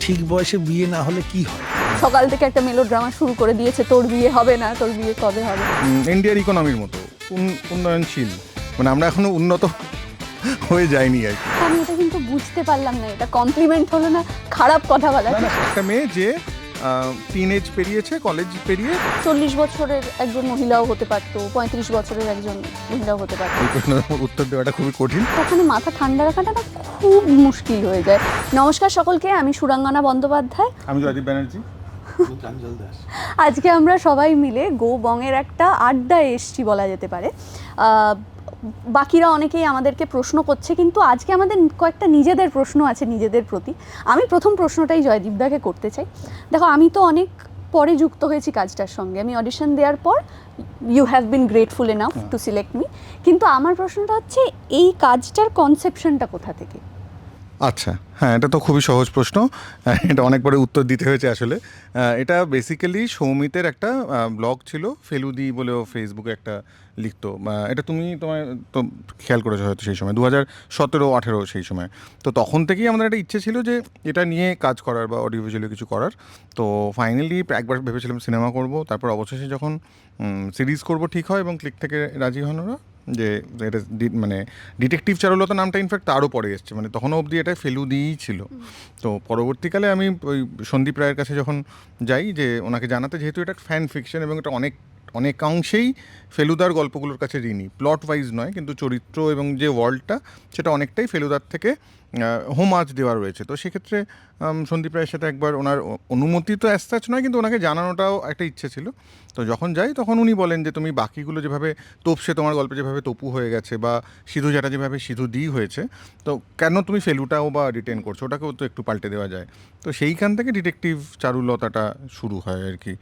ঠিক বয়সে বিয়ে না হলে কি হয়? সকাল থেকে একটা মেলোড্রামা শুরু করে দিয়েছে, তোর বিয়ে হবে না, তোর বিয়ে কবে হবে। ইন্ডিয়ার ইকোনমির মতো উন্নয়নশীল, মানে আমরা এখনো উন্নত হয়ে যায়নি আর কি। আমি এটা কিন্তু বুঝতে পারলাম না, এটা কমপ্লিমেন্ট হলো না খারাপ কথা বলা। না, একটা মেয়ে যে টিনেজ পেরিয়েছে, কলেজ পেরিয়ে 40 বছরের একজন মহিলাও হতে পারতো, 35 বছরের একজন মহিলাও হতে পারতো। এই প্রশ্নের উত্তর দেওয়াটা খুবই কঠিন। ওখানে মাথা ঠান্ডা রাখাটা না খুব মুশকিল হয়ে যায়। নমস্কার সকলকে, আমি সুরাঙ্গনা বন্দ্যোপাধ্যায়। আমি জয়দীপ ব্যানার্জি। আজকে আমরা সবাই মিলে গো বংয়ের একটা আড্ডায় এসছি বলা যেতে পারে। বাকিরা অনেকেই আমাদেরকে প্রশ্ন করছে, কিন্তু আজকে আমাদের কয়েকটা নিজেদের প্রশ্ন আছে নিজেদের প্রতি। আমি প্রথম প্রশ্নটাই জয়দীপদাকে করতে চাই। দেখো, আমি তো অনেক পরে যুক্ত হয়েছি কাজটার সঙ্গে। আমি অডিশন দেওয়ার পর you have been grateful enough to select me, কিন্তু আমার প্রশ্নটা হচ্ছে এই কাজটার কনসেপশনটা কোথা থেকে? আচ্ছা, হ্যাঁ, এটা তো খুবই সহজ প্রশ্ন। এটা অনেকবারে উত্তর দিতে হয়েছে আসলে। এটা বেসিক্যালি সৌমিতের একটা ব্লগ ছিল, ফেলুদি বলেও ফেসবুকে একটা লিখতো। এটা তোমার তো খেয়াল করেছো হয়তো সেই সময় 2017-18 সেই সময়। তো তখন থেকেই আমাদের একটা ইচ্ছে ছিল যে এটা নিয়ে কাজ করার বা অডিও ভিজুয়ালি কিছু করার। তো ফাইনালি একবার ভেবেছিলাম সিনেমা করব, তারপর অবশেষে যখন সিরিজ করব ঠিক হয় এবং ক্লিক থেকে রাজি হন ওরা যে এটা মানে ডিটেকটিভ চারুলতা নামটা ইনফ্যাক্ট তারও পরে এসছে, মানে তখনও অবধি এটা ফেলুদিই ছিল। তো পরবর্তীকালে আমি ওই সন্দীপ রায়ের কাছে যখন যাই যে ওনাকে জানাতে, যেহেতু এটা ফ্যান ফিকশন এবং এটা অনেকাংশেই ফেলুদার গল্পগুলোর কাছে ঋণী, প্লট ওয়াইজ নয়, কিন্তু চরিত্র এবং যে ওয়ার্ল্ডটা সেটা অনেকটাই ফেলুদার থেকে হোমাজ দেওয়া রয়েছে। তো সেক্ষেত্রে সন্দীপ রায়ের সাথে একবার ওনার অনুমতি তো অ্যাজ নয়, কিন্তু ওনাকে জানানোটাও একটা ইচ্ছে ছিল। তো যখন যাই তখন উনি বলেন যে তুমি বাকিগুলো যেভাবে তোপসে তোমার গল্পে যেভাবে তপু হয়ে গেছে বা সিধু জ্যাঠা যেভাবে সিধু দি হয়েছে, তো কেন তুমি ফেলুটাও বা রিটেন করছো, ওটাকেও তো একটু পাল্টে দেওয়া যায়। তো সেইখান থেকে ডিটেকটিভ চারুলতাটা শুরু হয় আর কি।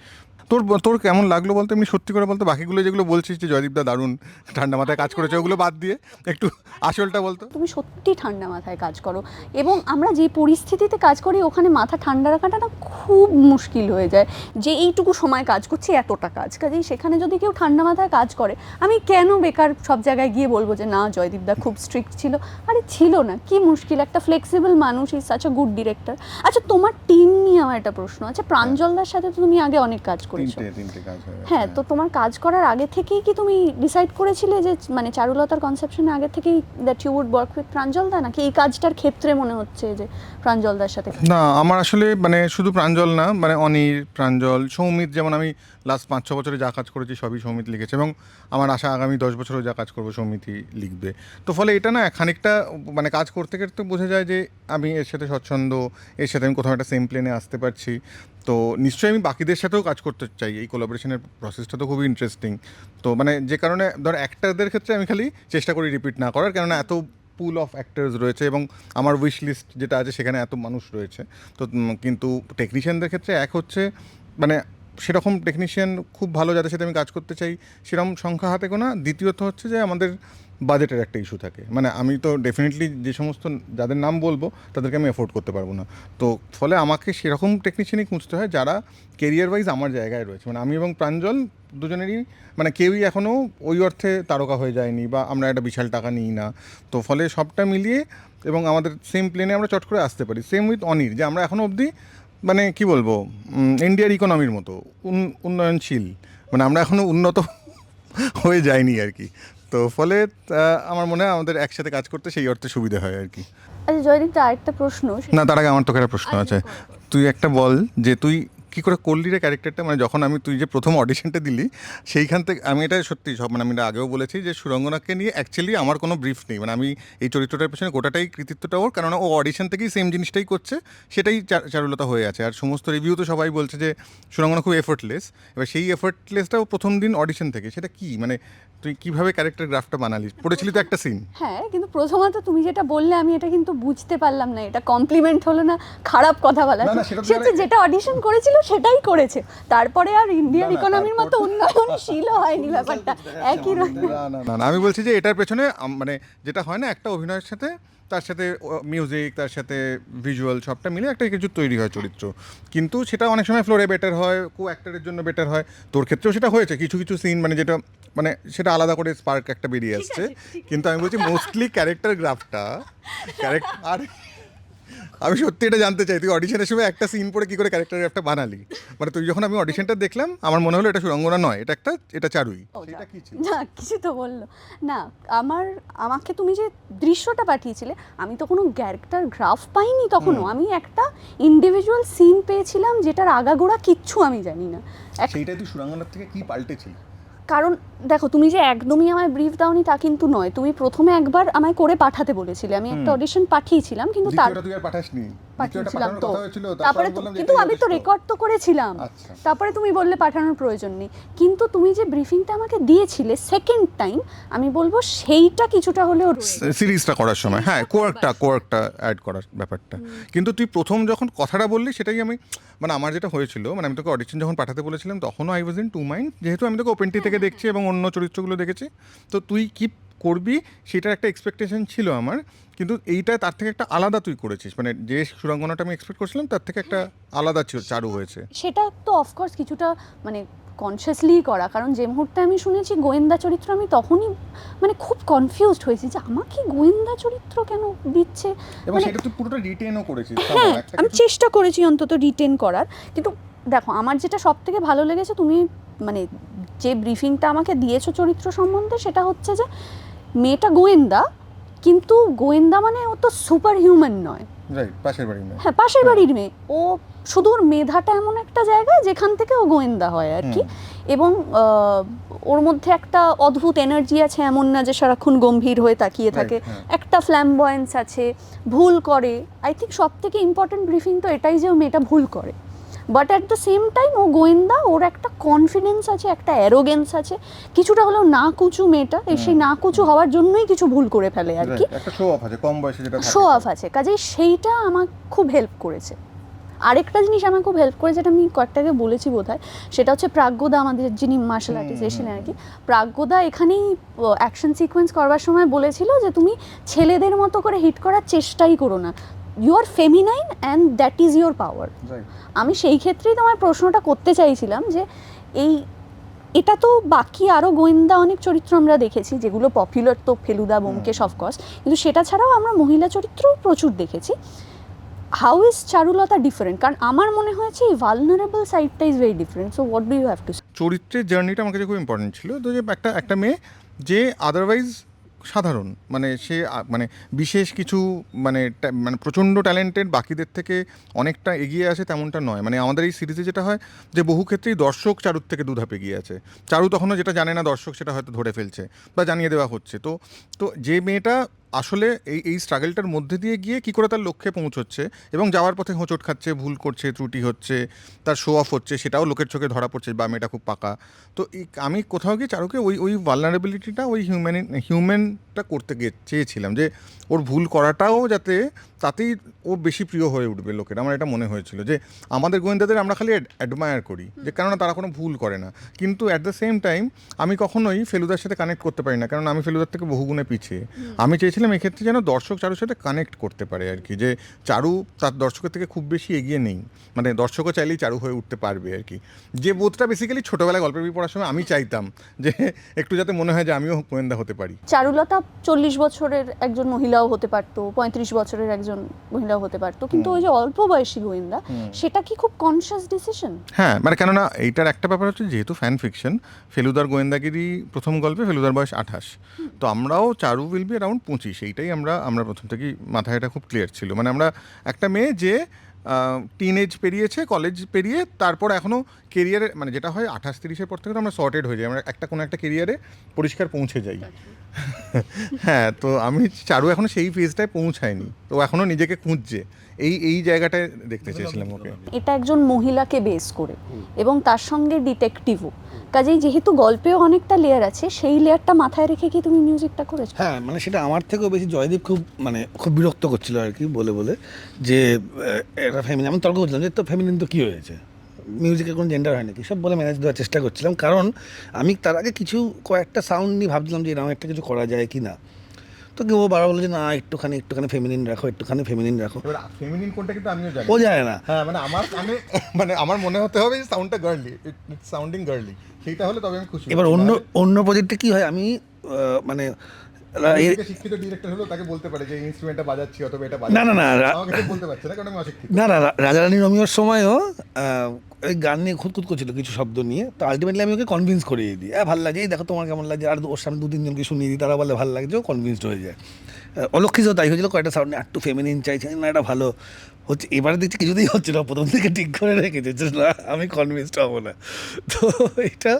তোর কেমন লাগলো বলতে, এমনি সত্যি করে বলতে, বাকিগুলো যেগুলো বলছিস যে জয়দীপদা দারুণ ঠান্ডা মাথায় কাজ করেছে, ওগুলো বাদ দিয়ে একটু আসলটা বলতো। তুমি সত্যি ঠান্ডা মাথায় কাজ করো, এবং আমরা যে পরিস্থিতিতে কাজ করি ওখানে মাথা ঠান্ডা রাখাটা না খুব মুশকিল হয়ে যায়। যে এইটুকু সময় কাজ করছি, এতটা কাজেই সেখানে যদি কেউ ঠান্ডা মাথায় কাজ করে, আমি কেন বেকার সব জায়গায় গিয়ে বলবো যে না জয়দীপদা খুব স্ট্রিক্ট ছিল? আরে ছিল না, কি মুশকিল, একটা ফ্লেক্সিবল মানুষ, is such a good director. আচ্ছা, তোমার টিম নিয়ে আমার একটা প্রশ্ন আছে। প্রাঞ্জলদার সাথে তো তুমি আগে অনেক কাজ করেছো। তিনটে কাজ হয়। হ্যাঁ, তো তোমার কাজ করার আগে থেকেই কি তুমি ডিসাইড করেছিলে যে মানে চারুলতার কনসেপশনে আগে থেকেই that you would work with প্রাঞ্জলদা, নাকি এই কাজটার ক্ষেত্রে মনে হচ্ছে যে প্রাঞ্জলদার সাথে? না, আমার আসলে মানে শুধু প্রাঞ্জল না, মানে অনির, প্রাঞ্জল, সৌমিত, যেমন আমি লাস্ট 5-6 বছরে যা কাজ করেছি সবই সৌমিত লিখেছে, এবং আমার আশা আগামী 10 বছরেও যা কাজ করবো সৌমিতই লিখবে। তো ফলে এটা না খানিকটা মানে কাজ করতে করতে বোঝা যায় যে আমি এর সাথে স্বচ্ছন্দ, এর সাথে আমি কোথাও একটা সেম প্লেনে আসতে পারছি। তো নিশ্চয়ই আমি বাকিদের সাথেও কাজ করতে চাই, এই কোলাবোরেশনের প্রসেসটা তো খুবই ইন্টারেস্টিং। তো মানে যে কারণে ধর অ্যাক্টারদের ক্ষেত্রে আমি খালি চেষ্টা করি রিপিট না করার, কেননা এত পুল অফ অ্যাক্টার্স রয়েছে এবং আমার উইশ লিস্ট যেটা আছে সেখানে এত মানুষ রয়েছে। তো কিন্তু টেকনিশিয়ানদের ক্ষেত্রে এক হচ্ছে মানে সেরকম টেকনিশিয়ান খুব ভালো যাদের সাথে আমি কাজ করতে চাই সেরকম সংখ্যা হাতে গোনা। দ্বিতীয়ত হচ্ছে যে আমাদের বাজেটের একটা ইস্যু থাকে, মানে আমি তো ডেফিনেটলি যে সমস্ত যাদের নাম বলবো তাদেরকে আমি অ্যাফোর্ড করতে পারবো না। তো ফলে আমাকে সেরকম টেকনিশিয়ানই খুঁজতে হয় যারা কেরিয়ার ওয়াইজ আমার জায়গায় রয়েছে। মানে আমি এবং প্রাঞ্জল দুজনেরই মানে কেউই এখনও ওই অর্থে তারকা হয়ে যায়নি বা আমরা একটা বিশাল টাকা নিই না। তো ফলে সবটা মিলিয়ে এবং আমাদের সেম প্লেনে আমরা চট করে আসতে পারি। সেম উইথ অনির, যে আমরা এখনও অবধি মানে কি বলবো, ইন্ডিয়ার ইকোনমির মতো উন্নয়নশীল, মানে আমরা এখনও উন্নত হয়ে যায়নি আর কি। তো ফলে আমার মনে হয় আমাদের একসাথে কাজ করতে সেই অর্থে সুবিধা হয় আর কি। আচ্ছা জয়দীপ, আরেকটা প্রশ্ন। না, তার আগে আমার তোকে একটা প্রশ্ন আছে। তুই একটা বল যে তুই কী করে করলি রে ক্যারেক্টারটা, মানে যখন তুই যে প্রথম অডিশনটা দিলি সেইখান থেকে আমি এটা সত্যি সব মানে আমি আগেও বলেছি যে সুরঙ্গনাকে নিয়ে অ্যাকচুয়ালি আমার কোনো ব্রিফ নেই, মানে আমি এই চরিত্রটার পেছনে গোটাটাই কৃতিত্বটা ওর, কেননা ও অডিশন থেকেই সেম জিনিসটাই করছে, সেটাই চারুলতা হয়ে আছে। আর সমস্ত রিভিউ তো সবাই বলছে যে সুরঙ্গনা খুব এফোর্টলেস। এবার সেই এফোর্টলেসটাও প্রথম দিন অডিশন থেকে, সেটা কি মানে তুই কীভাবে ক্যারেক্টার গ্রাফটা বানালি? পড়েছিলি তো একটা সিন। হ্যাঁ, কিন্তু প্রথমত তুমি যেটা বললে আমি এটা কিন্তু বুঝতে পারলাম না, এটা কমপ্লিমেন্ট হলো না খারাপ কথা বলা? সে হচ্ছে যেটা অডিশন করেছিল সেটাই করেছে, তারপরে আর ইন্ডিয়ান ইকোনমির মতো উন্নয়নশীল হয়নি ব্যাপারটা একই রকম। না, আমি বলছি যে এটার পেছনে মানে যেটা হয় না, একটা অভিনয়ের সাথে তার সাথে মিউজিক, তার সাথে ভিজুয়াল, সবটা মিলে একটা কিছু তৈরি হয় চরিত্র। কিন্তু সেটা অনেক সময় ফ্লোরে বেটার হয়, কো অ্যাক্টরের জন্য বেটার হয়। তোর ক্ষেত্রেও সেটা হয়েছে, কিছু কিছু সিন মানে যেটা মানে সেটা আলাদা করে স্পার্ক একটা বেরিয়ে আসছে। কিন্তু আমি বলছি মোস্টলি ক্যারেক্টার গ্রাফটা আর আমি সত্যি এটা জানতে চাই, তুই অডিশনের সময় একটা সিন পড়ে কি করে ক্যারেক্টারের একটা বানালি? মানে তুই যখন আমি অডিশনটা দেখলাম আমার মনে হলো এটা সুরঙ্গনা নয়, এটা চারুই। সেটা কি ছিল? না কিছু তো বললো না। আমাকে তুমি যে দৃশ্যটা পাঠিয়েছিলে, আমি তো কোনো ক্যারেক্টার গ্রাফ পাইনি তখনও, আমি একটা ইন্ডিভিজুয়াল সিন পেয়েছিলাম যেটার আগাগোড়া কিচ্ছু আমি জানি না। সেইটাই তুই সুরঙ্গনার থেকে কি পাল্টেছিলি? কারণ দেখো, তুমি যে একদমই আমায় ব্রিফ দাওনি তা কিন্তু নয়, তুমি প্রথমে একবার আমায় করে পাঠাতে বলেছিলে, আমি একটা অডিশন পাঠিয়েছিলাম, কিন্তু তুই আর পাঠাসনি? পাঠিয়েছিলাম তো, তারপরে কিন্তু আমি তো রেকর্ড তো করেছিলাম, তারপরে তুমি বললে পাঠানোর প্রয়োজন নেই। কিন্তু তুমি যে ব্রিফিংটা আমাকে দিয়েছিলে সেকেন্ড টাইম, আমি বলবো সেইটা কিছুটা হলেও সিরিজটা করার সময়, হ্যাঁ কোয়ার্কটা অ্যাড করার ব্যাপারটা। কিন্তু তুই প্রথম যখন কথাটা বললি সেটাই আমি, মানে আমার যেটা হয়েছিল, মানে আমি তোকে অডিশন যখন পাঠাতে বলেছিলাম তখনও I was in to mind, যেহেতু আমি তোকে ওপেনটি থেকে দেখছি এবং অন্য চরিত্রগুলো দেখেছি, তো তুই কি করবি সেটার একটা এক্সপেকটেশন ছিল আমার। কিন্তু এইটা তার থেকে একটা আলাদা তুই করেছিস, মানে যে সুরঙ্গনাটা আমি এক্সপেক্ট করছিলাম তার থেকে একটা আলাদা চারু হয়েছে। সেটা তো অফকোর্স কিছুটা মানে কনসিয়াসলি করা, কারণ যে মুহূর্তে আমি শুনেছি গোয়েন্দা চরিত্র, আমি তখনই মানে খুব কনফিউজড হয়েছি যে আমাকে গোয়েন্দা চরিত্র কেন দিচ্ছে। এবং সেটা তুই পুরোটা রিটেনও করেছিস। হ্যাঁ, আমি চেষ্টা করেছি অন্তত রিটেন করার। কিন্তু দেখো, আমার যেটা সব থেকে ভালো লেগেছে, তুমি মানে যে ব্রিফিংটা আমাকে দিয়েছো চরিত্র সম্বন্ধে, সেটা হচ্ছে যে মেয়েটা গোয়েন্দা, কিন্তু গোয়েন্দা মানে ও তো সুপার হিউম্যান নয়। পাশের বাড়ির মেয়ে। হ্যাঁ, পাশের বাড়ির মেয়ে। ও শুধু ওর মেধাটা এমন একটা জায়গায় যেখান থেকে ও গোয়েন্দা হয় আর কি। এবং ওর মধ্যে একটা অদ্ভুত এনার্জি আছে, এমন না যে সারাক্ষণ গম্ভীর হয়ে তাকিয়ে থাকে, একটা ফ্ল্যামবয়েন্স আছে, ভুল করে। আই থিঙ্ক সব থেকে ইম্পর্টেন্ট ব্রিফিং তো এটাই যে ও মেয়েটা ভুল করে, but at the same time ও গোয়েন্দা, ওর একটা কনফিডেন্স আছে, একটা অ্যারোগেন্স আছে, কিছুটা হলেও না কুচু মেয়েটা, সেই না কুচু হওয়ার জন্যই কিছু ভুল করে ফেলে আর কি, একটা শো অফ আছে, কম বয়সে যেটা শো অফ আছে, কাজেই সেইটা আমার খুব হেল্প করেছে। আরেকটা জিনিস আমার খুব হেল্প করেছে, যেটা আমি কয়েকটাকে বলেছি বোধহয়, সেটা হচ্ছে প্রাজ্ঞদা, আমাদের যিনি মার্শাল আর্টিস্ট এসেছিলেন আর কি, প্রাজ্ঞদা এখানেই অ্যাকশন সিকোয়েন্স করবার সময় বলেছিল যে তুমি ছেলেদের মতো করে হিট করার চেষ্টাই করো না, you are feminine and that is your power. আমি সেই ক্ষেত্রেই তোমার প্রশ্নটা করতে চাইছিলাম যে এটা তো বাকি আরও গোয়েন্দা অনেক চরিত্র আমরা দেখেছি যেগুলো পপুলার, তো ফেলুদা, ব্যোমকেশ অফকোর্স, কিন্তু সেটা ছাড়াও আমরা মহিলা চরিত্রও প্রচুর দেখেছি। How is Charulata different? কারণ আমার মনে হয়েছে এই ভালনারেবল সাইডটা is very different. So what do you have to say? চরিত্রের জার্নিটা আমার কাছে খুব ইম্পর্টেন্ট ছিল। তো যে একটা মেয়ে যে আদারওয়াইজ সাধারণ, মানে সে মানে বিশেষ কিছু মানে প্রচণ্ড ট্যালেন্টেড, বাকিদের থেকে অনেকটা এগিয়ে আছে তেমনটা নয়। মানে আমাদের এই সিরিজে যেটা হয় যে বহু ক্ষেত্রেই দর্শক চারুর থেকে দুধাপ এগিয়ে আছে, চারু তখনও যেটা জানে না দর্শক সেটা হয়তো ধরে ফেলছে বা জানিয়ে দেওয়া হচ্ছে। তো যে মেয়েটা আসলে এই স্ট্রাগলটার মধ্যে দিয়ে গিয়ে কী করে তার লক্ষ্যে পৌঁছচ্ছে এবং যাওয়ার পথে হোঁচট খাচ্ছে, ভুল করছে, ত্রুটি হচ্ছে, তার শো অফ হচ্ছে, সেটাও লোকের চোখে ধরা পড়ছে বা মেয়েটা খুব পাকা। তো আমি কোথাও গিয়ে চারুকে ওই ভালনারেবিলিটিটা, ওই হিউম্যানটা করতে চেয়েছিলাম, যে ওর ভুল করাটাও যাতে তাতেই ও বেশি প্রিয় হয়ে উঠবে লোকের। আমার এটা মনে হয়েছিল যে আমাদের গোয়েন্দাদের আমরা খালি অ্যাডমায়ার করি, যে কেননা তারা কোনো ভুল করে না, কিন্তু অ্যাট দ্য সেম টাইম আমি কখনোই ফেলুদার সাথে কানেক্ট করতে পারি না, কারণ আমি ফেলুদার থেকে বহুগুণে পিছিয়ে। আমি চেয়েছিলাম এক্ষেত্রে যেন দর্শক চারুর সাথে কানেক্ট করতে পারে আর কি, যে চারু তার দর্শকের থেকে খুব বেশি এগিয়ে নেই, মানে দর্শকও চাইলেই চারু হয়ে উঠতে পারবে আর কি। যে বোধটা বেসিক্যালি ছোটোবেলায় গল্পের বই পড়ার সময় আমি চাইতাম, যে একটু যাতে মনে হয় যে আমিও গোয়েন্দা হতে পারি। চারুলতা 40 বছরের একজন মহিলাও হতে পারতো, 35 বছরের একজন মহিলাও হতে পারতো, কিন্তু ওই যে অল্প বয়সী গোয়েন্দা, সেটা কি খুব কনসিয়াস ডিসিশন? হ্যাঁ, মানে কেননা এইটার একটা ব্যাপার হচ্ছে, যেহেতু ফ্যান ফিকশন, ফেলুদার গোয়েন্দাগিরি প্রথম গল্পে ফেলুদার বয়স 28, তো আমরাও চারু উইল বি অ্যারাউন্ড 25, এইটাই আমরা প্রথম থেকেই মাথায় এটা খুব ক্লিয়ার ছিল। মানে আমরা একটা মেয়ে যে টিনেজ পেরিয়েছে, কলেজ পেরিয়ে, তারপর এখনও কেরিয়ারে, মানে যেটা হয় 28-30-এর পর থেকে তো আমরা সর্টেড হয়ে যাই, আমরা কোনো একটা কেরিয়ারে পরিষ্কার পৌঁছে যাই। হ্যাঁ, তো আমি চারু এখনও সেই ফেজটায় পৌঁছায়নি, তো এখনও নিজেকে খুঁজছে, এই জায়গাটায় দেখতে চেয়েছিলাম ওকে। এটা একজন মহিলাকে বেস করে এবং তার সঙ্গে ডিটেকটিভও, কাজেই যেহেতু গল্পেও অনেকটা লেয়ার আছে, সেই লেয়ারটা মাথায় রেখে কি তুমি মিউজিকটা করেছো? হ্যাঁ, মানে সেটা আমার থেকেও বেশি জয়দীপ খুব বিরক্ত করছিল আর কি, বলে যে এটা ফ্যামিলি, আমি তর্ক করছিলাম যে তো ফ্যামিলি তো কী হয়েছে, মিউজিকের কোনো জেন্ডার হয় নাকি, সব বলে ম্যানেজ দেওয়ার চেষ্টা করছিলাম, কারণ আমি তার আগে কয়েকটা সাউন্ড নিয়ে ভাবছিলাম যে এরকম একটা কিছু করা যায় কি না, তো কেউ বাবা বলে যে না একটুখানি ফেমিনিন রাখো, ফেমিনিন রাখো। ফেমিনিন কোনটা কিন্তু আমিও জানি, ও জানে না। হ্যাঁ, মানে আমার মনে হতে হবে যে সাউন্ডটা গার্লি, ইটস সাউন্ডিং গার্লি, সেইটা হলে তবে আমি খুশি। এবার অন্য প্রজেক্টে কী হয়, আমি মানে শিক্ষিত ডিরেক্টর হলো তাকে বলতে পারে যে ইনস্ট্রুমেন্টটা বাজাচ্ছি অথবা এটা না না না আমাকে বলতে পারছে না কারণ আমি অশিক্ষিত। না না রাজা রানী রোমিওর সময়ও ওই গান নিয়ে খুঁতখুত করছিল কিছু শব্দ নিয়ে, তো আলটিমেটলি আমি ওকে কনভিন্স করিয়ে দিই, ভালো লাগে, এই দেখো তোমার কেমন লাগছে, আর ওর সামনে 2-3 জনকে শুনিয়ে দিই, তারা বলে ভালো লাগছে, ও কনভিন্সড হয়ে যায়। অলক্ষিতও তাই হয়েছিল, কয়েকটা সাউন্ড একটু ফেমিনিন চাইছে না, এটা ভালো হচ্ছে, এবারে দেখছি কিছুতেই হচ্ছে না, প্রথম থেকে ঠিক করে রেখেছে যে না আমি কনভিন্সড হবো না। তো এটা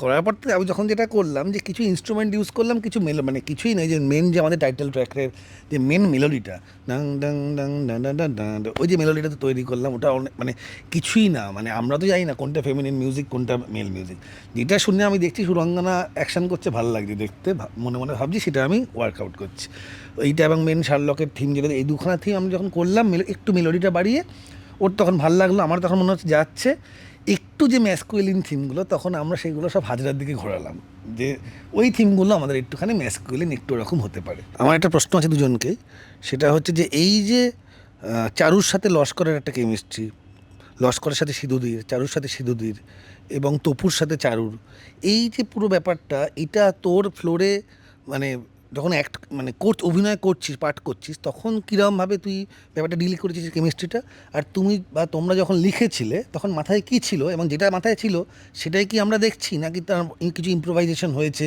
করার পর থেকে আমি যখন যেটা করলাম যে কিছু ইনস্ট্রুমেন্ট ইউজ করলাম, কিছু মানে কিছুই নেই, যে মেন যে আমাদের টাইটেল ট্র্যাকের যে মেন মেলোডিটা ডাং ডাং ডাং ডাং ডাং ডাং ডাং, ওই যে মেলোডিটা তো তৈরি করলাম, ওটা মানে কিছুই না, মানে আমরা তো জানি না কোনটা ফেমিনিন মিউজিক কোনটা মেল মিউজিক, যেটা শুনে আমি দেখছি সুরঙ্গনা অ্যাকশন করছে ভালো লাগছে দেখতে, মনে মনে ভাবছি সেটা আমি ওয়ার্কআউট করছি এইটা। এবং মেন শার্লকের থিম যেটা, এই দুখানা থিম আমি যখন করলাম একটু মেলোডিটা বাড়িয়ে, ওর তখন ভালো লাগলো, আমার তখন মনে হচ্ছে যাচ্ছে একটু যে ম্যাসকুইলিন থিমগুলো, তখন আমরা সেইগুলো সব হাজরার দিকে ঘোরালাম, যে ওই থিমগুলো আমাদের একটুখানি ম্যাসকুইলিন একটু এরকম হতে পারে। আমার একটা প্রশ্ন আছে দুজনকেই, সেটা হচ্ছে যে এই যে চারুর সাথে লস্করের একটা কেমিস্ট্রি, লস্করের সাথে সিধুদির, চারুর সাথে সিধুদির এবং তপুর সাথে চারুর, এই যে পুরো ব্যাপারটা, এটা তোর ফ্লোরে মানে যখন মানে অভিনয় করছিস, পাঠ করছিস, তখন কীরকমভাবে তুই ব্যাপারটা ডিল করেছিস কেমিস্ট্রিটা, আর তুমি বা তোমরা যখন লিখেছিলে তখন মাথায় কী ছিল, এবং যেটা মাথায় ছিল সেটাই কি আমরা দেখছি, নাকি তার কিছু ইম্প্রোভাইজেশন হয়েছে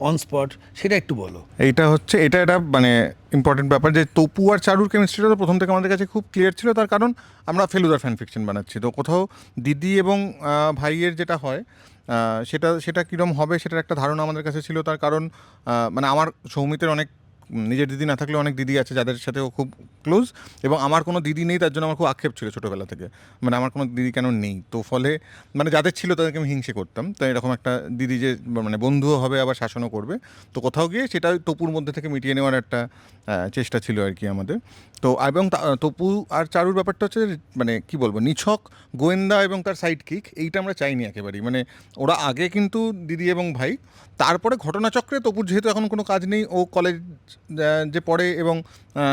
অন স্পট, সেটা একটু বলো। এটা হচ্ছে এটা মানে ইম্পর্টেন্ট ব্যাপার যে তপু আর চারুর কেমিস্ট্রিটা তো প্রথম থেকে আমাদের কাছে খুব ক্লিয়ার ছিল, তার কারণ আমরা ফেলুদার ফ্যান ফিকশন বানাচ্ছি, তো কোথাও দিদি এবং ভাইয়ের যেটা হয় সেটা সেটা কীরকম হবে সেটার একটা ধারণা আমাদের কাছে ছিল, তার কারণ মানে আমার সৌমিতের অনেক নিজের দিদি না থাকলেও অনেক দিদি আছে যাদের সাথেও খুব ক্লোজ, এবং আমার কোনো দিদি নেই, তার জন্য আমার খুব আক্ষেপ ছিল ছোটোবেলা থেকে, মানে আমার কোনো দিদি কেন নেই, তো ফলে মানে যাদের ছিল তাদেরকে আমি হিংসে করতাম, তো এরকম একটা দিদি যে মানে বন্ধুও হবে আবার শাসনও করবে, তো কোথাও গিয়ে সেটা তপুর মধ্যে থেকে মিটিয়ে নেওয়ার একটা চেষ্টা ছিল আর কি আমাদের। তো এবং তপু আর চারুর ব্যাপারটা হচ্ছে মানে কি বলবো, নিছক গোয়েন্দা এবং তার সাইড কিক, এইটা আমরা চাইনি একেবারেই, মানে ওরা আগে কিন্তু দিদি এবং ভাই, তারপরে ঘটনাচক্রে তপুর যেহেতু এখন কোনো কাজ নেই, ও কলেজ যে পড়ে এবং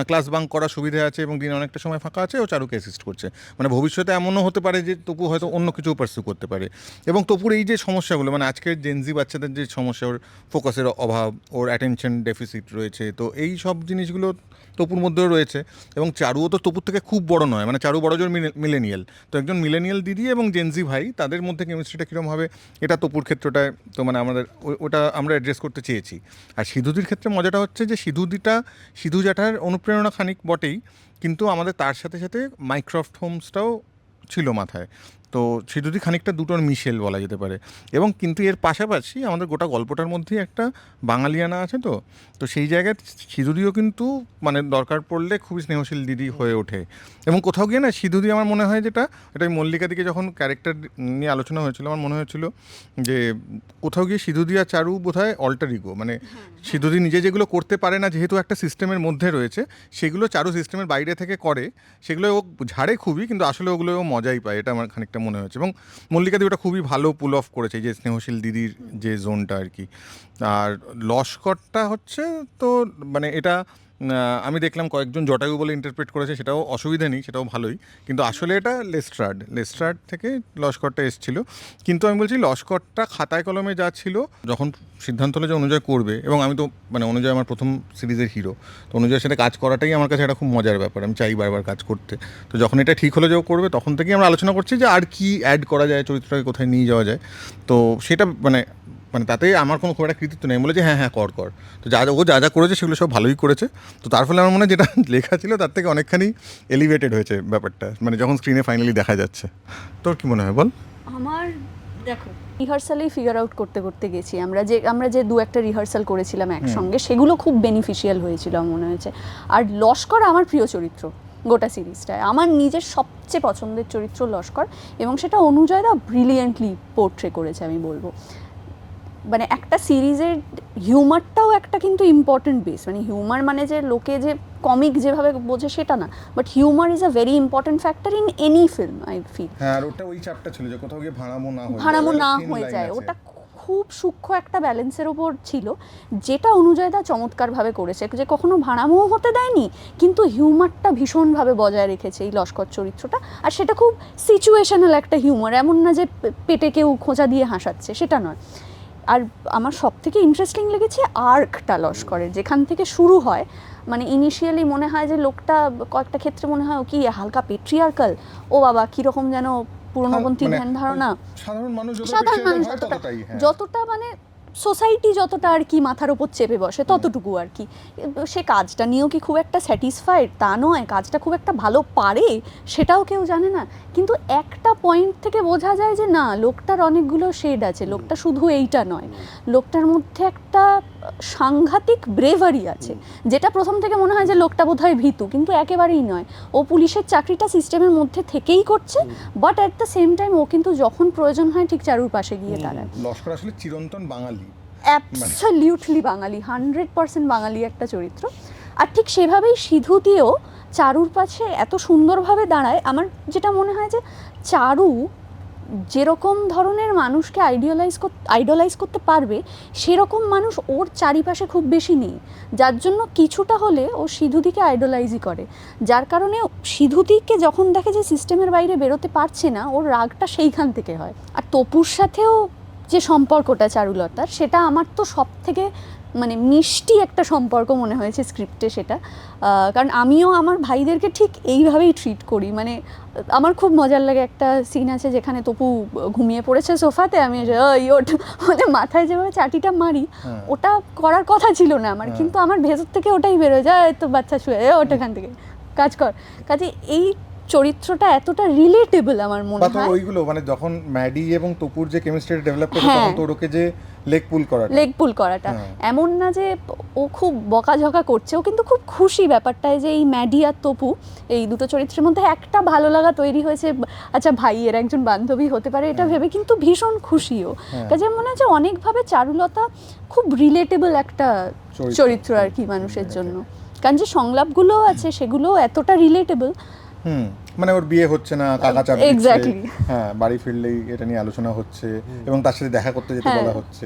ক্লাস বাঙ্ক করার সুবিধা আছে এবং দিনে অনেকটা সময় ফাঁকা আছে, ও চারুকে অ্যাসিস্ট করছে, মানে ভবিষ্যতে এমনও হতে পারে যে তপু হয়তো অন্য কিছু পার্সিউ করতে পারে। এবং তপুর এই যে সমস্যাগুলো, মানে আজকের জেনজি বাচ্চাদের যে সমস্যা, ওর ফোকাসের অভাব, ওর অ্যাটেনশন ডেফিসিট রয়েছে, তো এই সব জিনিসগুলো তপুর মধ্যেও রয়েছে। এবং চারুও তো তপুর থেকে খুব বড় নয়, মানে চারু বড় জোর মিলেনিয়াল, তো একজন মিলেনিয়াল দিদি এবং জেনজি ভাই, তাদের মধ্যে কেমিস্ট্রিটা কীরকম হবে এটা তপুর ক্ষেত্রটায় তো মানে আমাদের ওটা আমরা অ্যাড্রেস করতে চেয়েছি। আর সিধুদির ক্ষেত্রে মজাটা হচ্ছে যে সিধু জ্যাঠার অনুপ্রেরণা খানিক বটেই, কিন্তু আমাদের তার সাথে সাথে মাইক্রোসফট হোমসটাও ছিল মাথায়, তো সিধুদি খানিকটা দুটোর মিশেল বলা যেতে পারে। এবং কিন্তু এর পাশাপাশি আমাদের গোটা গল্পটার মধ্যেই একটা বাঙালিয়ানা আছে, তো তো সেই জায়গায় সিধুদিও কিন্তু মানে দরকার পড়লে খুবই স্নেহশীল দিদি হয়ে ওঠে। এবং কোথাও গিয়ে না সিধুদি আমার মনে হয় যেটা, এটা মল্লিকা দিকে যখন ক্যারেক্টার নিয়ে আলোচনা হয়েছিল, আমার মনে হয়েছিল যে কোথাও গিয়ে সিধুদি আর চারু বোধহয় অল্টার ইগো, মানে সিধুদি নিজে যেগুলো করতে পারে না যেহেতু একটা সিস্টেমের মধ্যে রয়েছে, সেগুলো চারু সিস্টেমের বাইরে থেকে করে, সেগুলো ও ঝাড়ে খুবই, কিন্তু আসলে ওগুলো ও মজাই পায়, এটা আমার খানিকটা মনে হয়েছে। এবং মল্লিকা দি ওটা খুবই ভালো পুল অফ করেছে, যে স্নেহশীল দিদির যে জোনটা আর কি। আর লস্করটা হচ্ছে তো মানে এটা আমি দেখলাম কয়েকজন জটায়ু বলে ইন্টারপ্রেট করেছে, সেটাও অসুবিধা নেই, সেটাও ভালোই, কিন্তু আসলে এটা লেস্ট্রাড থেকে লস্করটা এসেছিল। কিন্তু আমি বলছি লস্করটা খাতায় কলমে যা ছিল, যখন সিদ্ধান্ত হলো যে অনুজয় করবে, এবং আমি তো মানে অনুজয় আমার প্রথম সিরিজের হিরো, তো অনুজয়ের সাথে কাজ করাটাই আমার কাছে একটা খুব মজার ব্যাপার, আমি চাই বারবার কাজ করতে। তো যখন এটা ঠিক হলো যে ও করবে, তখন থেকেই আমরা আলোচনা করছি যে আর কি অ্যাড করা যায়, চরিত্রটাকে কোথায় নিয়ে যাওয়া যায়। তো সেটা মানে তাতে আমার কোনো খুব একটা কৃতিত্ব নেই, বলে যে হ্যাঁ কর। তো ও যা করেছে সেগুলো সব ভালোই করেছে, তো তার ফলে আমার মনে হয় যেটা লেখা ছিল তার থেকে অনেকখানি এলিভেটেড হয়েছে ব্যাপারটা, মানে যখন স্ক্রিনে ফাইনালি দেখা যাচ্ছে। তোর কি মনে হয় বল? আমার দেখো রিহার্সালেই ফিগার আউট করতে করতে গেছি, আমরা যে দু একটা রিহার্সাল করেছিলাম একসঙ্গে, সেগুলো খুব বেনিফিশিয়াল হয়েছিল মনে হয়েছে। আর লস্কর আমার প্রিয় চরিত্র গোটা সিরিজটায়, আমার নিজের সবচেয়ে পছন্দের চরিত্র লস্কর, এবং সেটা অনুজয়দা ব্রিলিয়েন্টলি পোর্ট্রে করেছে আমি বলবো। মানে একটা সিরিজের হিউমারটাও একটা কিন্তু ইম্পর্টেন্ট বেস, মানে হিউমার মানে যে লোকে যে কমিক যেভাবে বোঝে সেটা না, but humour is a very important factor in any film I feel. হ্যাঁ, আর ওটা ওই চাপটা ছিল যে কোথাও গিয়ে ভাড়ামো না হয়ে যায়, ওটা খুব সূক্ষ্ম একটা ব্যালেন্সের ওপর ছিল, যেটা অনুজয়দা চমৎকারভাবে করেছে, যে কখনো ভাড়ামোও হতে দেয়নি, কিন্তু হিউমারটা ভীষণভাবে বজায় রেখেছে এই লস্কর চরিত্রটা। আর সেটা খুব সিচুয়েশনাল একটা হিউমার, এমন না যে পেটে কেউ খোঁচা দিয়ে হাসাচ্ছে, সেটা নয়। আর আমার সব থেকে ইন্টারেস্টিং লেগেছে আর্কটা লস্করের, যেখান থেকে শুরু হয়। মানে ইনিশিয়ালি মনে হয় যে লোকটা কয়েকটা ক্ষেত্রে মনে হয় ও কি হালকা পেট্রিয়ার্কাল, ও বাবা কীরকম যেন পুরনোপন্থী মানে ধ্যান ধারণা। সাধারণ মানুষ সাধারণ মানুষ যতটা মানে সোসাইটি যতটা আর কি মাথার ওপর চেপে বসে ততটুকু আর কি। সে কাজটা নিয়েও কি খুব একটা স্যাটিসফাইড তা নয়, কাজটা খুব একটা ভালো পারে সেটাও কেউ জানে না, কিন্তু একটা পয়েন্ট থেকে বোঝা যায় যে না, লোকটার অনেকগুলো শেড আছে, লোকটা শুধু এইটা নয়, লোকটার মধ্যে একটা সাংঘাতিক ব্রেভারি আছে, যেটা প্রথম থেকে মনে হয় যে লোকটা বোধহয় ভীতু, কিন্তু একেবারেই নয়। ও পুলিশের চাকরিটা সিস্টেমের মধ্যে থেকেই করছে, but at the same time ও কিন্তু যখন প্রয়োজন হয় ঠিক চারুর পাশে গিয়ে দাঁড়ায়। লস্কর আসলে চিরন্তন বাঙালি, অ্যাবসলিউটলি বাঙালি, 100% বাঙালি একটা চরিত্র। আর ঠিক সেভাবেই সিধুতিও চারুর পাশে এত সুন্দরভাবে দাঁড়ায়। আমার যেটা মনে হয় যে চারু যেরকম ধরনের মানুষকে আইডলাইজ করতে পারবে, সেরকম মানুষ ওর চারিপাশে খুব বেশি নেই, যার জন্য কিছুটা হলে ও সিধুতিকে আইডলাইজই করে। যার কারণে সিধুতিকে যখন দেখে যে সিস্টেমের বাইরে বেরোতে পারছে না, ওর রাগটা সেইখান থেকে হয়। আর তপুর সাথেও যে সম্পর্কটা চারুলতার, সেটা আমার তো সব থেকে মানে মিষ্টি একটা সম্পর্ক মনে হয়েছে স্ক্রিপ্টে সেটা। কারণ আমিও আমার ভাইদেরকে ঠিক এইভাবেই ট্রিট করি। মানে আমার খুব মজার লাগে, একটা সিন আছে যেখানে তপু ঘুমিয়ে পড়েছে সোফাতে, আমি ওটা মাথায় যেভাবে চাটিটা মারি, ওটা করার কথা ছিল না আমার, কিন্তু আমার ভেতর থেকে ওটাই বেরোয় যায়, তো বাচ্চা শুয়ে ওটা এখান থেকে কাজ কর। কাজে এই চরিত্রটা এতটা রিলেটেবল আমার মনে হয়। ওইগুলো মানে যখন ম্যাডি এবং তপুর যে কেমিস্ট্রি ডেভেলপ করে, তখন তোর ওকে যে লেগ পুল করাটা এমন না যে ও খুব বকাঝকা করছে, ও কিন্তু খুব খুশি ব্যাপারটায় যে এই ম্যাডি আর তপু এই দুটো চরিত্রের মধ্যে একটা ভালো লাগা তৈরি হয়েছে। আচ্ছা, ভাইয়ের একজন বান্ধবী হতে পারে এটা ভেবে কিন্তু ভীষণ খুশিও। কাজে মনে হয় যে অনেকভাবে চারুলতা খুব রিলেটেবল একটা চরিত্র আর কি মানুষের জন্য। কারণ যে সংলাপগুলো আছে সেগুলো এতটা রিলেটেবল। মানে ওর বিয়ে হচ্ছে না, কাকা চাপ দিচ্ছে, হ্যাঁ, বাড়ি ফিরলেই এটা নিয়ে আলোচনা হচ্ছে এবং তার সাথে দেখা করতে যেতে বলা হচ্ছে।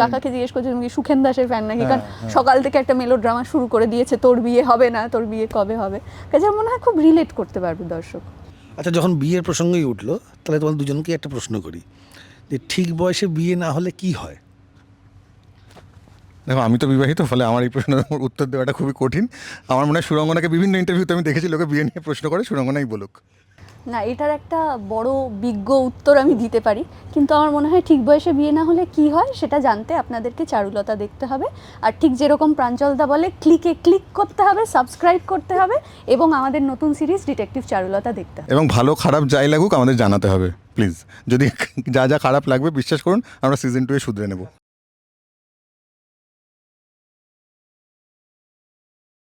কাকাকে জিজ্ঞেস করছে তুমি কি সুখেন দাসের ফ্যান নাকি, কারণ সকাল থেকে একটা মেলোড্রামা শুরু করে দিয়েছে, তোর বিয়ে হবে না, তোর বিয়ে কবে হবে। কাজে মনে হয় খুব রিলেট করতে পারবে দর্শক। আচ্ছা, যখন বিয়ের প্রসঙ্গই উঠলো, তাহলে তোমার দুজনকে একটা প্রশ্ন করি, যে ঠিক বয়সে বিয়ে না হলে কি হয়? দেখো, আমি তো বিবাহিত, ফলে আমার এই প্রশ্নের উত্তর দেওয়াটা খুবই কঠিন। আমার মনে হয় সুরঙ্গনাকে বিভিন্ন ইন্টারভিউতে আমি দেখেছি লোকে বিয়ে নিয়ে প্রশ্ন করে, সুরঙ্গনাই বলুক। না, এটার একটা বড় বিজ্ঞ উত্তর আমি দিতে পারি, কিন্তু আমার মনে হয় ঠিক বয়সে বিয়ে না হলে কি হয় সেটা জানতে আপনাদেরকে চারুলতা দেখতে হবে। আর ঠিক যেরকম প্রাঞ্জলদা বলে, ক্লিক করতে হবে, সাবস্ক্রাইব করতে হবে এবং আমাদের নতুন সিরিজ ডিটেকটিভ চারুলতা দেখতে হবে। এবং ভালো খারাপ যাই লাগুক আমাদের জানাতে হবে প্লিজ। যদি যা যা খারাপ লাগবে বিশ্বাস করুন আমরা সিজন 2 শুধরে নেব।